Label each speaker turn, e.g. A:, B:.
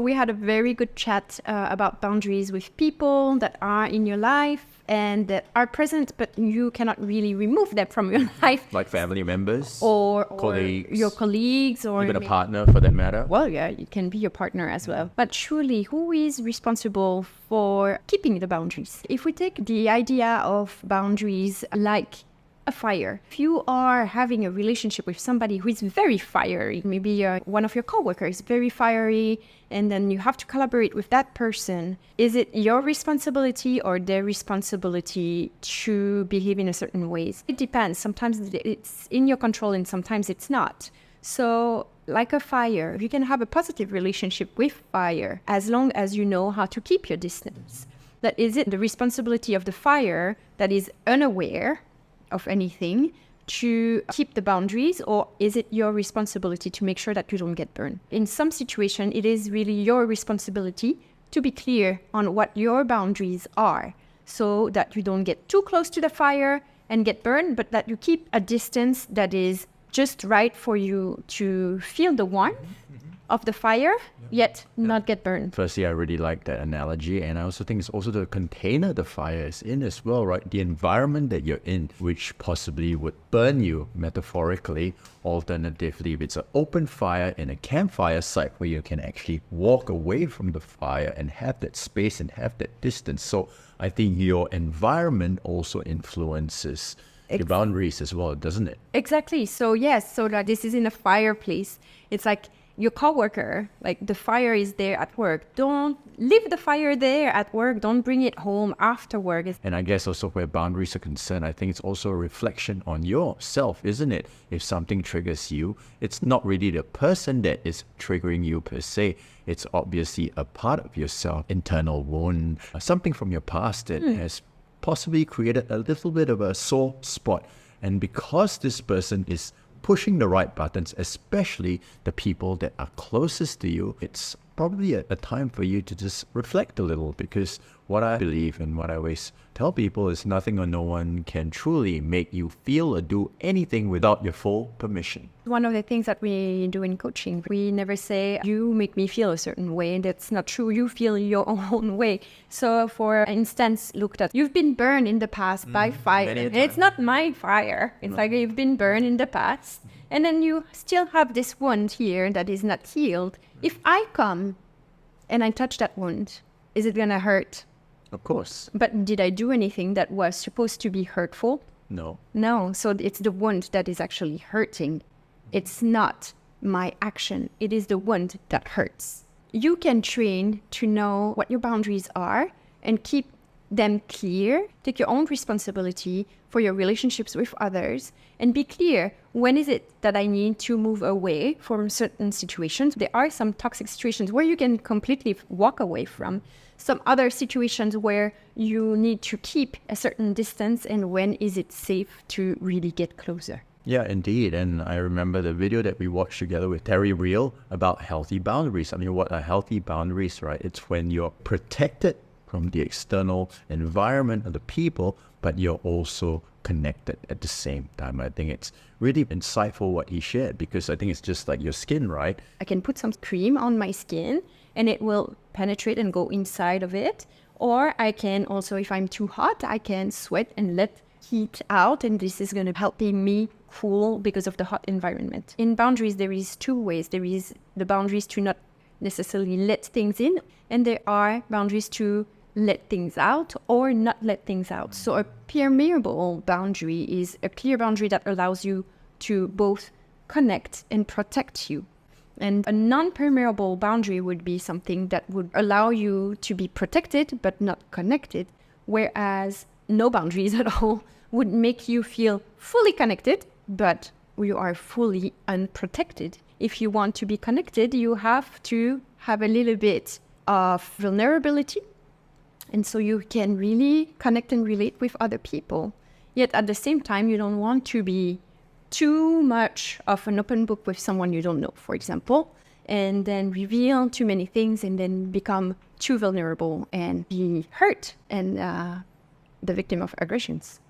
A: We had a very good chat about boundaries with people that are in your life and that are present, but you cannot really remove them from your life.
B: Like family members,
A: or
B: colleagues,
A: your colleagues, or
B: even a partner for that matter.
A: Well, yeah, it can be your partner as well. But surely, who is responsible for keeping the boundaries? If we take the idea of boundaries like a fire. If you are having a relationship with somebody who is very fiery, maybe one of your coworkers is very fiery, and then you have to collaborate with that person, is it your responsibility or their responsibility to behave in a certain ways? It depends. Sometimes it's in your control and sometimes it's not. So like a fire, you can have a positive relationship with fire as long as you know how to keep your distance. That is it the responsibility of the fire that is unaware of anything to keep the boundaries, or is it your responsibility to make sure that you don't get burned? In some situation, it is really your responsibility to be clear on what your boundaries are so that you don't get too close to the fire and get burned, but that you keep a distance that is just right for you to feel the warmth of the fire, yet not get burned.
B: Firstly, I really like that analogy, and I also think it's also the container the fire is in as well, right? The environment that you're in, which possibly would burn you metaphorically. Alternatively, if it's an open fire in a campfire site where you can actually walk away from the fire and have that space and have that distance. So I think your environment also influences your boundaries as well, doesn't it?
A: Exactly. So yes, so that this is in a fireplace. It's like your coworker, like the fire is there at work. Don't leave the fire there at work. Don't bring it home after work.
B: And I guess also where boundaries are concerned, I think it's also a reflection on yourself, isn't it? If something triggers you, it's not really the person that is triggering you per se. It's obviously a part of yourself, internal wound, something from your past that has possibly created a little bit of a sore spot. And because this person is pushing the right buttons, especially the people that are closest to you, it's probably a time for you to just reflect a little, because what I believe and what I always tell people is nothing or no one can truly make you feel or do anything without your full permission.
A: One of the things that we do in coaching, we never say, you make me feel a certain way. That's not true. You feel your own way. So for instance, look that you've been burned in the past by fire. It's not my fire. It's like you've been burned in the past. And then you still have this wound here that is not healed. If I come and I touch that wound, is it going to hurt?
B: Of course.
A: But did I do anything that was supposed to be hurtful?
B: No.
A: No. So it's the wound that is actually hurting. It's not my action. It is the wound that hurts. You can train to know what your boundaries are and keep them clear. Take your own responsibility for your relationships with others and be clear, when is it that I need to move away from certain situations? There are some toxic situations where you can completely walk away from. Some other situations where you need to keep a certain distance, and when is it safe to really get closer?
B: Yeah, indeed. And I remember the video that we watched together with Terry Real about healthy boundaries. I mean, what are healthy boundaries, right? It's when you're protected from the external environment of the people, but you're also connected at the same time. I think it's really insightful what he shared, because I think it's just like your skin, right?
A: I can put some cream on my skin and it will penetrate and go inside of it. Or I can also, if I'm too hot, I can sweat and let heat out, and this is going to help me cool because of the hot environment. In boundaries, there is two ways. There is the boundaries to not necessarily let things in, and there are boundaries to let things out or not let things out. So a permeable boundary is a clear boundary that allows you to both connect and protect you. And a non-permeable boundary would be something that would allow you to be protected but not connected, whereas no boundaries at all would make you feel fully connected, but you are fully unprotected. If you want to be connected, you have to have a little bit of vulnerability, and so you can really connect and relate with other people. Yet at the same time, you don't want to be too much of an open book with someone you don't know, for example, and then reveal too many things and then become too vulnerable and be hurt and the victim of aggressions.